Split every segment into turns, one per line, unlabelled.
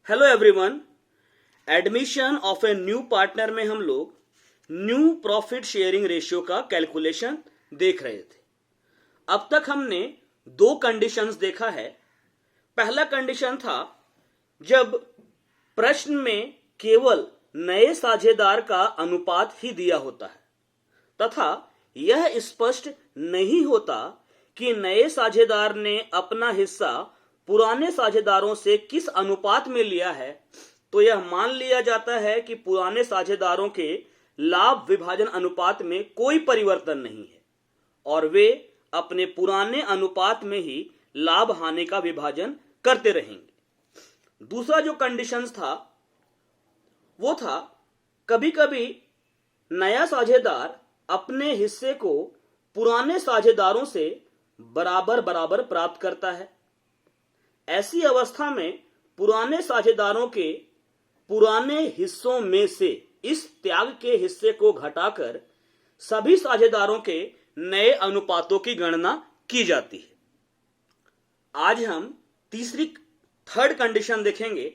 Hello everyone. Admission of a new partner में हम लोग न्यू प्रॉफिट शेयरिंग रेशियो का कैलकुलेशन देख रहे थे। अब तक हमने दो कंडीशंस देखा है। पहला कंडीशन था जब प्रश्न में केवल नए साझेदार का अनुपात ही दिया होता है तथा यह स्पष्ट नहीं होता कि नए साझेदार ने अपना हिस्सा पुराने साझेदारों से किस अनुपात में लिया है, तो यह मान लिया जाता है कि पुराने साझेदारों के लाभ विभाजन अनुपात में कोई परिवर्तन नहीं है और वे अपने पुराने अनुपात में ही लाभ हानि का विभाजन करते रहेंगे। दूसरा जो कंडीशंस था वो था कभी कभी नया साझेदार अपने हिस्से को पुराने साझेदारों से बराबर बराबर प्राप्त करता है। ऐसी अवस्था में पुराने साझेदारों के पुराने हिस्सों में से इस त्याग के हिस्से को घटाकर सभी साझेदारों के नए अनुपातों की गणना की जाती है। आज हम थर्ड कंडीशन देखेंगे।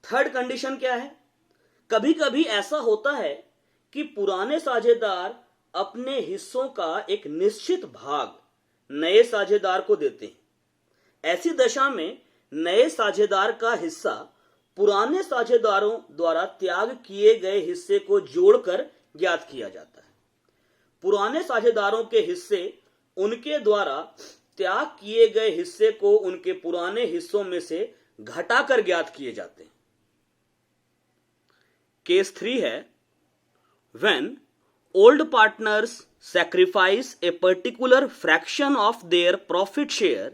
थर्ड कंडीशन क्या है? कभी कभी ऐसा होता है कि पुराने साझेदार अपने हिस्सों का एक निश्चित भाग नए साझेदार को देते हैं। ऐसी दशा में नए साझेदार का हिस्सा पुराने साझेदारों द्वारा त्याग किए गए हिस्से को जोड़कर ज्ञात किया जाता है। पुराने साझेदारों के हिस्से उनके द्वारा त्याग किए गए हिस्से को उनके पुराने हिस्सों में से घटाकर ज्ञात किए जाते हैं। केस 3 है when old partners sacrifice a particular fraction of their profit share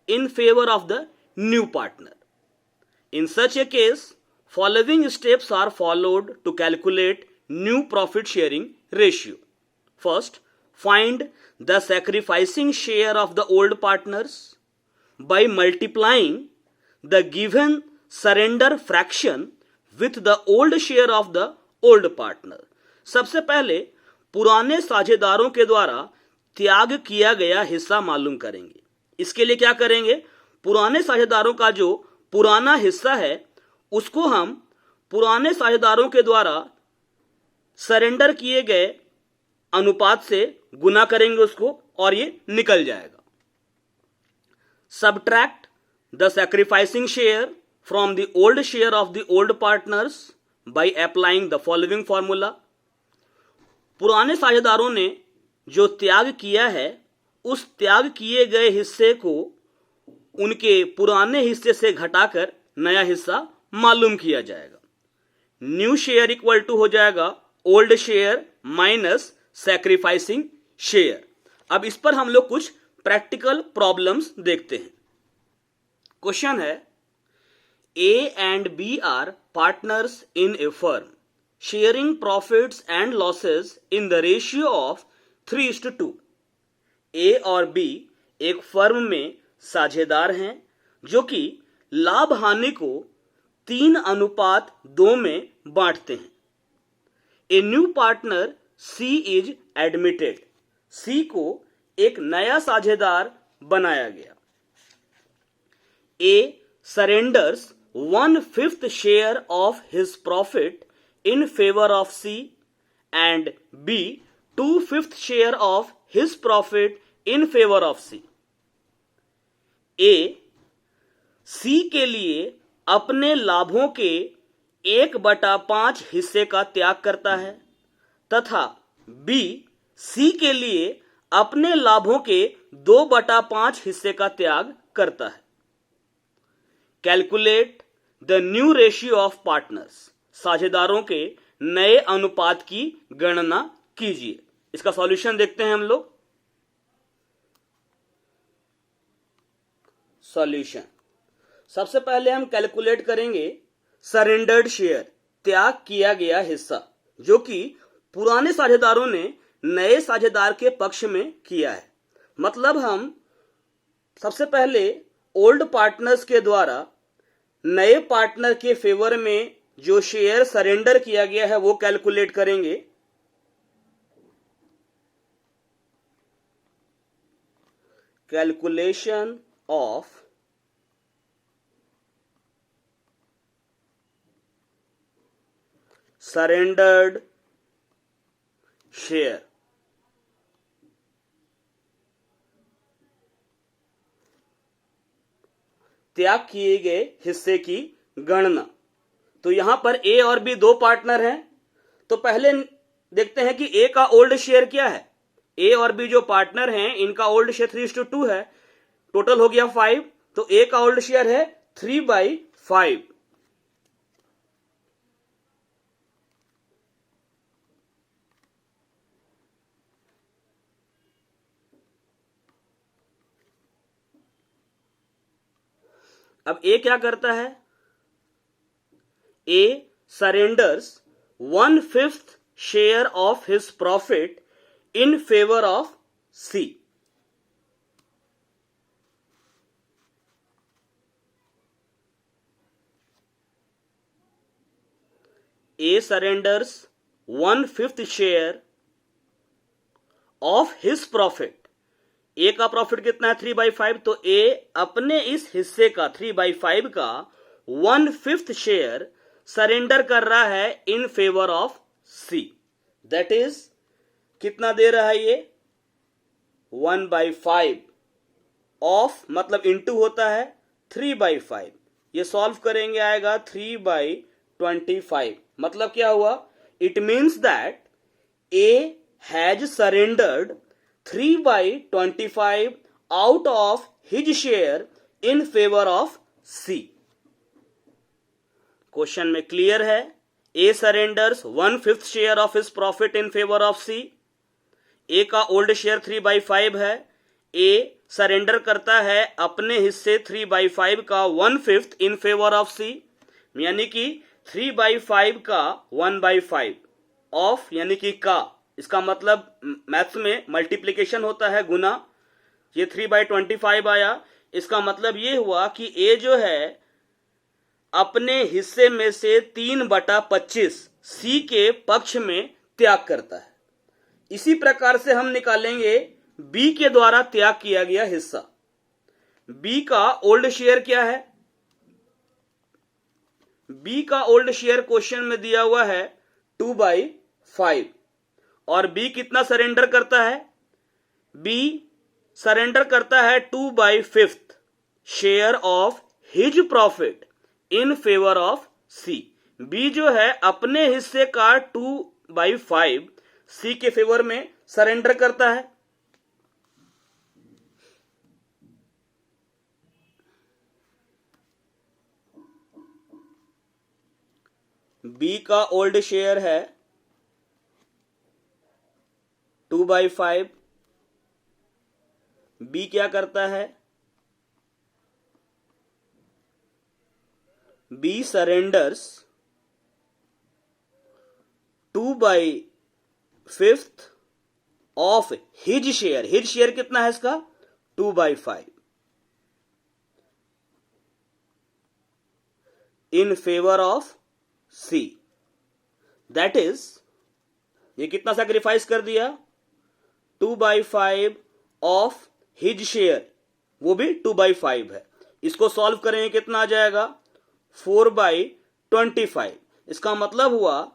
in favor of the new partner. In such a case, following steps are followed to calculate new profit sharing ratio. First, find the sacrificing share of the old partners by multiplying the given surrender fraction with the old share of the old partner. सबसे पहले पुराने साझेदारों के द्वारा त्याग किया गया हिस्सा मालूम करेंगे। इसके लिए क्या करेंगे? पुराने साझेदारों का जो पुराना हिस्सा है उसको हम पुराने साझेदारों के द्वारा सरेंडर किए गए अनुपात से गुना करेंगे उसको और ये निकल जाएगा। Subtract the sacrificing share from the old share of the old partners by applying the following formula. पुराने साझेदारों ने जो त्याग किया है उस त्याग किए गए हिस्से को उनके पुराने हिस्से से घटाकर नया हिस्सा मालूम किया जाएगा। न्यू शेयर इक्वल टू हो जाएगा old share minus sacrificing share. अब इस पर हम लोग कुछ प्रैक्टिकल प्रॉब्लम्स देखते हैं। क्वेश्चन है A and B are partners in a firm sharing profits and losses in the ratio of 3:2। A और B एक फर्म में साझेदार हैं जो कि लाभ हानि को 3:2 में बांटते हैं। A new partner C is admitted. C को एक नया साझेदार बनाया गया। A surrenders 1/5 share of his profit in favor of C and B 2/5 share of his profit in favor of C। A C के लिए अपने लाभों के 1/5 हिस्से का त्याग करता है तथा B C के लिए अपने लाभों के 2/5 हिस्से का त्याग करता है। Calculate the new ratio of partners. साझेदारों के नए अनुपात की गणना कीजिए। इसका सॉल्यूशन देखते हैं हम लोग। सॉल्यूशन, सबसे पहले हम कैलकुलेट करेंगे सरेंडर्ड शेयर, त्याग किया गया हिस्सा, जो कि पुराने साझेदारों ने नए साझेदार के पक्ष में किया है। मतलब हम सबसे पहले ओल्ड पार्टनर्स के द्वारा नए पार्टनर के फेवर में जो शेयर सरेंडर किया गया है वो कैलकुलेट करेंगे। Calculation of surrendered share. त्याग किए गए हिस्से की गणना। तो यहां पर ए और बी दो पार्टनर हैं, तो पहले देखते हैं कि ए का ओल्ड शेयर क्या है। ए और बी जो पार्टनर हैं इनका ओल्ड शेयर 3:2 है, टोटल हो गया 5, तो ए का ओल्ड शेयर है 3/5। अब ए क्या करता है, A surrenders 1/5 share of his profit in favour of C. A surrenders 1/5 share of his profit. A का प्रॉफिट कितना है 3/5, तो ए अपने इस हिस्से का 3/5 का 1/5 शेयर सरेंडर कर रहा है in favour of C. That is कितना दे रहा है ये 1/5 ऑफ, मतलब इंटू होता है 3/5। ये सॉल्व करेंगे आएगा 3/25। मतलब क्या हुआ, it means that A has surrendered 3/25 out of his share in favor of C। Question में क्लियर है, A surrenders 1/5 share of his profit in favor of C। A का ओल्ड शेयर 3/5 है, A सरेंडर करता है अपने हिस्से 3/5 का 1/5 इन favour of C, यानी कि 3/5 का 1/5 ऑफ, यानी कि का, इसका मतलब मैथ्स में मल्टीप्लिकेशन होता है, गुना। ये 3/25 आया, इसका मतलब ये हुआ कि ए जो है अपने हिस्से में से 3/25 सी के पक्ष में त्याग करता है। इसी प्रकार से हम निकालेंगे बी के द्वारा त्याग किया गया हिस्सा। बी का ओल्ड शेयर क्या है, बी का ओल्ड शेयर क्वेश्चन में दिया हुआ है 2/5, और बी कितना सरेंडर करता है, बी सरेंडर करता है 2/5 share of his profit in favour of C. B जो है अपने हिस्से का 2/5 सी के फेवर में सरेंडर करता है। बी का ओल्ड शेयर है 2/5। बी क्या करता है, B surrenders 2/5 of his share. His share कितना है इसका 2/5 in favour of C. That is, ये कितना सैक्रिफाइस कर दिया 2/5 ऑफ हिज शेयर, वो भी 2/5 है। इसको सॉल्व करेंगे कितना आ जाएगा 4/25। इसका मतलब हुआ,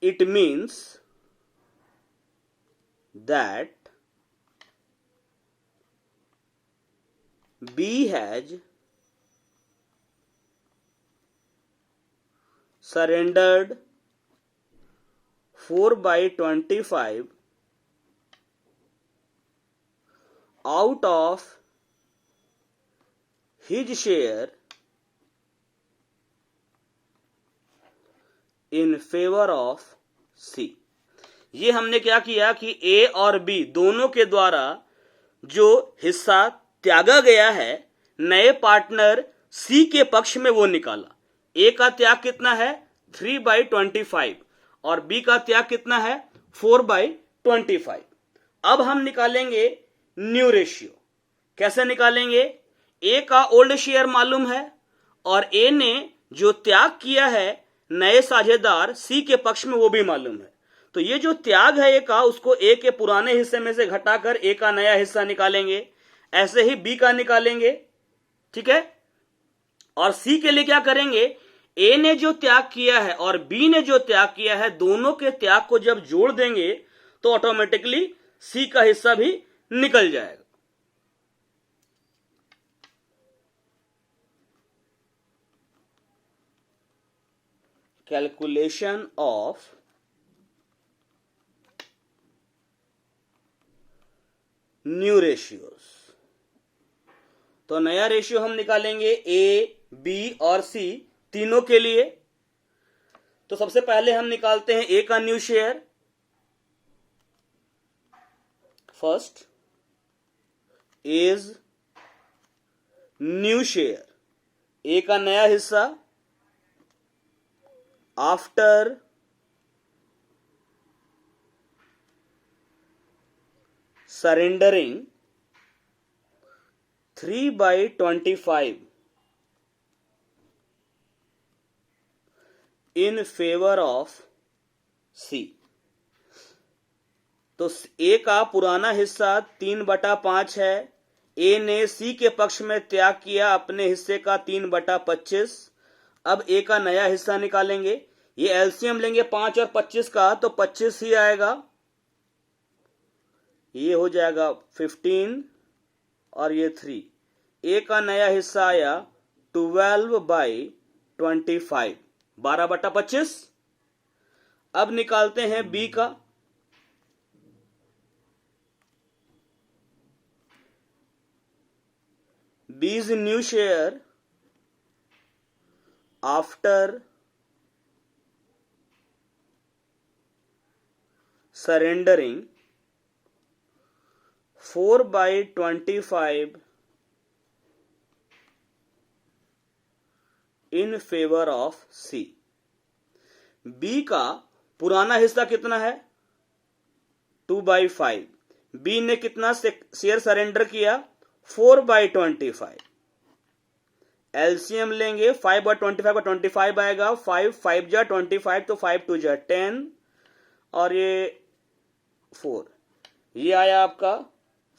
it means that B has surrendered 4/25 out of his share in favor of C। ये हमने क्या किया कि A और B दोनों के द्वारा जो हिस्सा त्यागा गया है नए पार्टनर C के पक्ष में वो निकाला। A का त्याग कितना है 3/25 और B का त्याग कितना है 4/25। अब हम निकालेंगे न्यू रेशियो। कैसे निकालेंगे, ए का ओल्ड शेयर मालूम है और ए ने जो त्याग किया है नए साझेदार सी के पक्ष में वो भी मालूम है। तो ये जो त्याग है ए का, उसको ए के पुराने हिस्से में से घटाकर ए का नया हिस्सा निकालेंगे। ऐसे ही बी का निकालेंगे, ठीक है। और सी के लिए क्या करेंगे, ए ने जो त्याग किया है और बी ने जो त्याग किया है, दोनों के त्याग को जब जोड़ देंगे तो ऑटोमेटिकली सी का हिस्सा भी निकल जाएगा। Calculation of new ratios. तो नया रेशियो हम निकालेंगे ए, बी और सी तीनों के लिए। तो सबसे पहले हम निकालते हैं ए का new share. First is new share, A का नया हिस्सा after surrendering 3/25 in favour of C. तो ए का पुराना हिस्सा 3/5 है। ए ने सी के पक्ष में त्याग किया अपने हिस्से का 3/25। अब ए का नया हिस्सा निकालेंगे। ये एलसीएम लेंगे 5 और 25 का, तो 25 ही आएगा। ये हो जाएगा 15 और ये 3। ए का नया हिस्सा आया 12/25, 12/25। अब निकालते हैं बी का। B's new share after surrendering 4/25 in favour of C. B का पुराना हिस्सा कितना है? 2/5। बी ने कितना शेयर सरेंडर किया? 4/25। एलसीएम लेंगे 5 और 25 का 25 आएगा। 5 जा 25, तो 5 2 जा 10 और ये 4, ये आया आपका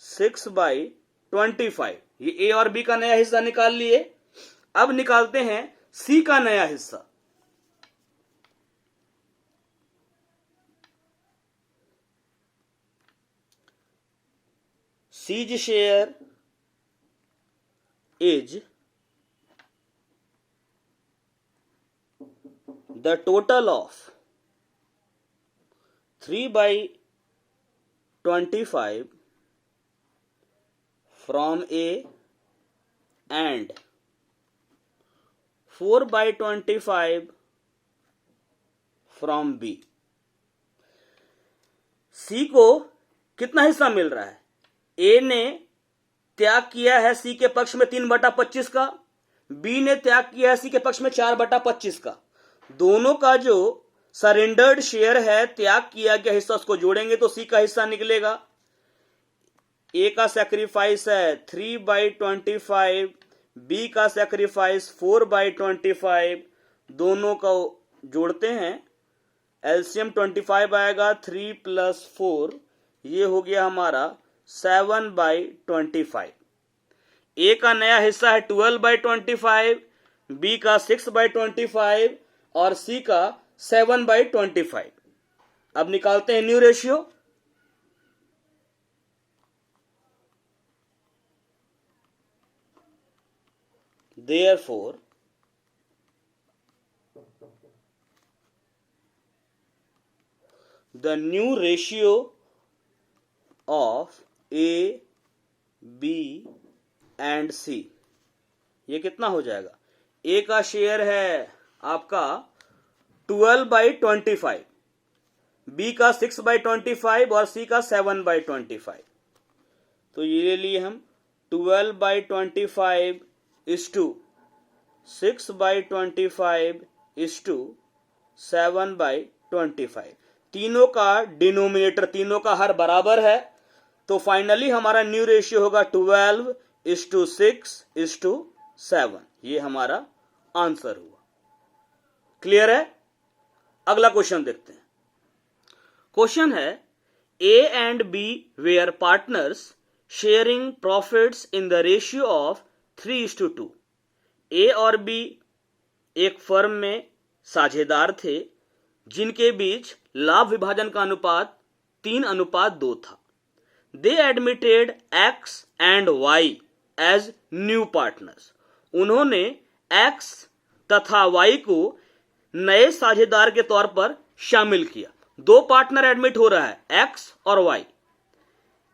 6/25। ये ए और बी का नया हिस्सा निकाल लिए। अब निकालते हैं सी का नया हिस्सा। C's share is the total of 3/25 from A and 4/25 from B। सी को कितना हिस्सा मिल रहा है? ए ने त्याग किया है सी के पक्ष में 3/25 का, बी ने त्याग किया है सी के पक्ष में 4/25 का। दोनों का जो सरेंडर्ड शेयर है, त्याग किया गया हिस्सा, उसको जोड़ेंगे तो सी का हिस्सा निकलेगा। ए का सैक्रिफाइस है 3/25, बी का सैक्रिफाइस 4/25। दोनों को जोड़ते हैं, एलसीएम 25 आएगा। 3 + 4, ये हो गया हमारा 7/25। ए का नया हिस्सा है 12/25, बी का 6/25 और सी का 7/25। अब निकालते हैं new ratio. Therefore, the new ratio of A, B and C, ये कितना हो जाएगा? ए का शेयर है आपका 12/25, बी का 6/25 और सी का 7/25। तो ये ले लिए हम 12/25 = 6/25 = 7/25। तीनों का डिनोमिनेटर, तीनों का हर बराबर है, तो फाइनली हमारा न्यू रेशियो होगा 12:6:7। ये हमारा आंसर हुआ। क्लियर है? अगला क्वेश्चन देखते हैं। क्वेश्चन है, A and B were partners sharing profits in the ratio of 3:2। A और बी एक फर्म में साझेदार थे जिनके बीच लाभ विभाजन का अनुपात 3:2 था। They admitted X and Y as new partners. उन्होंने एक्स तथा वाई को नए साझेदार के तौर पर शामिल किया। दो पार्टनर एडमिट हो रहा है, एक्स और Y.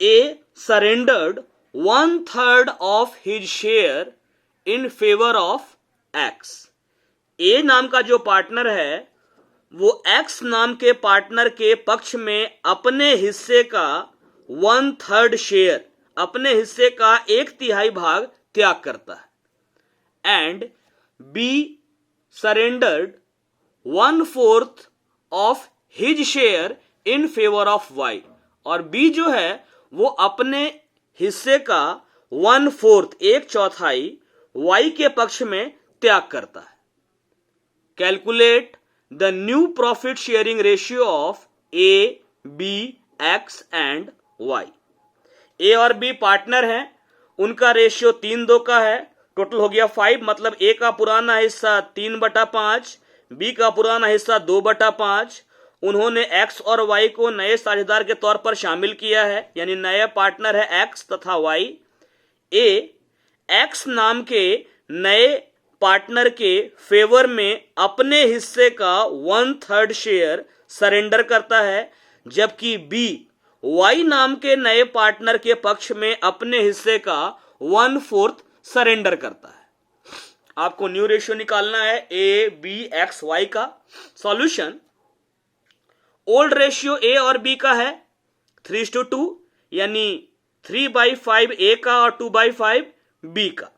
A surrendered 1/3 of his share in favour of X. A नाम का जो पार्टनर है वो एक्स नाम के पार्टनर के पक्ष में अपने हिस्से का 1/3 शेयर, अपने हिस्से का 1/3 भाग त्याग करता है। And B surrendered 1/4 of his share in favour of Y. और बी जो है वो अपने हिस्से का 1/4, 1/4 वाई के पक्ष में त्याग करता है। Calculate the new profit sharing ratio of A, B, X and Y. A और बी पार्टनर हैं, उनका रेशियो 3:2 का है। टोटल हो गया 5, मतलब ए का पुराना हिस्सा 3/5, बी का पुराना हिस्सा 2/5। उन्होंने एक्स और वाई को नए साझेदार के तौर पर शामिल किया है, यानी नए पार्टनर है एक्स तथा वाई। ए एक्स नाम के नए पार्टनर के फेवर में अपने हिस्से का 1/3 शेयर सरेंडर करता है, जबकि बी वाई नाम के नए पार्टनर के पक्ष में अपने हिस्से का 1/4 सरेंडर करता है। आपको न्यू रेशियो निकालना है ए, बी, एक्स, वाई का। सॉल्यूशन, ओल्ड रेशियो ए और बी का है 3:2, यानी 3/5 ए का और 2/5 बी का।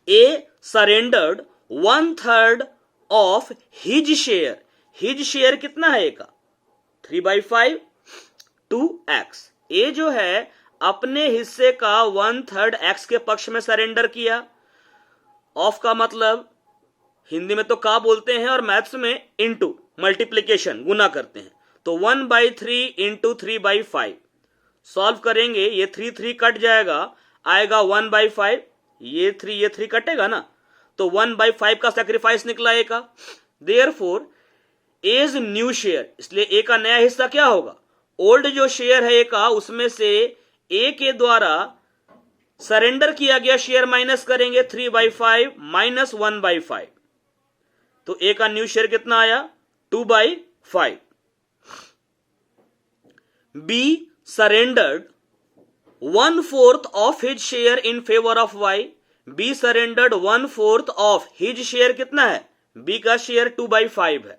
A surrendered 1/3 of his share. His share कितना है ए का? 3/5 टू एक्स। ए जो है अपने हिस्से का 1/3 एक्स के पक्ष में सरेंडर किया। ऑफ का मतलब हिंदी में तो का बोलते हैं और मैथ्स में इनटू, मल्टीप्लीकेशन, गुना करते हैं। तो 1/3 इंटू 3/5 सॉल्व करेंगे, ये 3 कट जाएगा, आएगा 1/5। ये 3 कटेगा ना, तो 1/5 का सैक्रिफाइस निकला ए का। देयरफॉर एज न्यू शेयर, इसलिए ए का नया हिस्सा क्या होगा? ओल्ड जो शेयर है ए का, उसमें से ए के द्वारा सरेंडर किया गया शेयर माइनस करेंगे, 3/5 माइनस 1/5। तो ए का न्यू शेयर कितना आया? 2/5। B surrendered 1/4 of his share in favour of Y. B surrendered 1/4 of his share कितना है? बी का शेयर 2/5 है,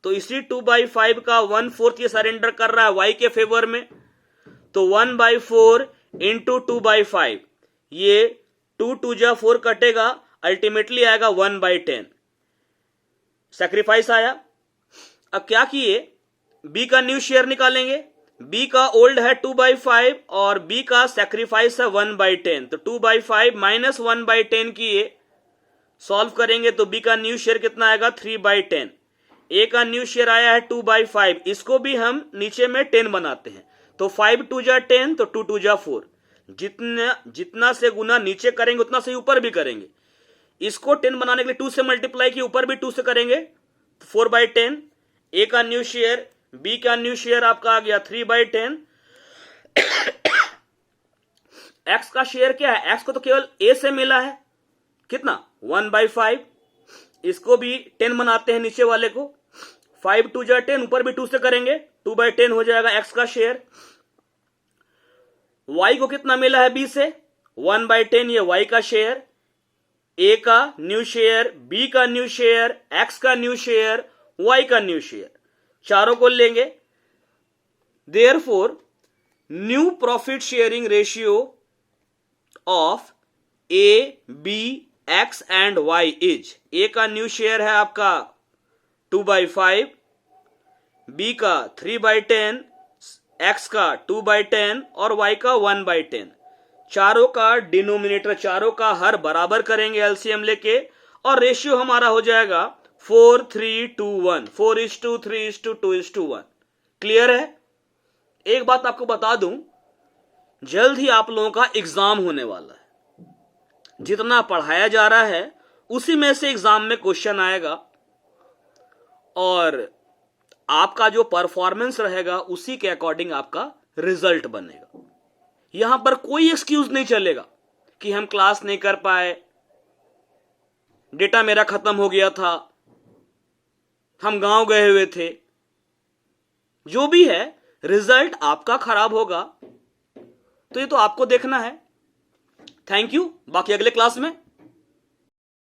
तो इसी 2/5 का 1/4 ये सरेंडर कर रहा है वाई के फेवर में। तो 1/4 इंटू 2/5, ये 2 जा 4 कटेगा, अल्टीमेटली आएगा 1/10। सैक्रिफाइस आया। अब क्या किए, बी का न्यू शेयर निकालेंगे। बी का ओल्ड है 2/5 और बी का सैक्रिफाइस है 1/10, तो 2/5 माइनस 1/10 किए, सॉल्व करेंगे तो बी का न्यू शेयर कितना आएगा? 3/10। ए का न्यू शेयर आया है 2/5, इसको भी हम नीचे में 10 बनाते हैं, तो 5 2 जा 10, तो 2 2 जा 4। जितना से गुना नीचे करेंगे उतना से ऊपर भी करेंगे। इसको 10 बनाने के लिए 2 से मल्टीप्लाई किए, ऊपर भी 2 से करेंगे, 4/10। ए का न्यू शेयर, बी का न्यू शेयर आपका आ गया 3/10। एक्स का शेयर क्या है? एक्स को तो केवल ए से मिला है, कितना? 1/5। इसको भी 10 बनाते हैं नीचे वाले को, 5 2 जा 10, ऊपर भी 2 से करेंगे, 2/10 हो जाएगा एक्स का शेयर। वाई को कितना मिला है बी से? 1/10, ये वाई का शेयर। ए का न्यू शेयर, बी का न्यू शेयर, एक्स का न्यू शेयर, वाई का न्यू शेयर, चारों को लेंगे। Therefore new profit sharing ratio of A, B, X and Y is, A का न्यू शेयर है आपका 2/5, बी का 3/10, एक्स का 2/10 और वाई का 1/10। चारों का डिनोमिनेटर, चारों का हर बराबर करेंगे एलसीएम लेके, और रेशियो हमारा हो जाएगा 4:3:1, 4:3:2:1। क्लियर है? एक बात आपको बता दूं, जल्द ही आप लोगों का एग्जाम होने वाला है। जितना पढ़ाया जा रहा है उसी में से एग्जाम में क्वेश्चन आएगा और आपका जो परफॉर्मेंस रहेगा उसी के अकॉर्डिंग आपका रिजल्ट बनेगा। यहां पर कोई एक्सक्यूज नहीं चलेगा कि हम क्लास नहीं कर पाए, डेटा मेरा खत्म हो गया था, हम गांव गए हुए थे। जो भी है, रिजल्ट आपका खराब होगा तो ये तो आपको देखना है। Thank you. बाकी अगले क्लास में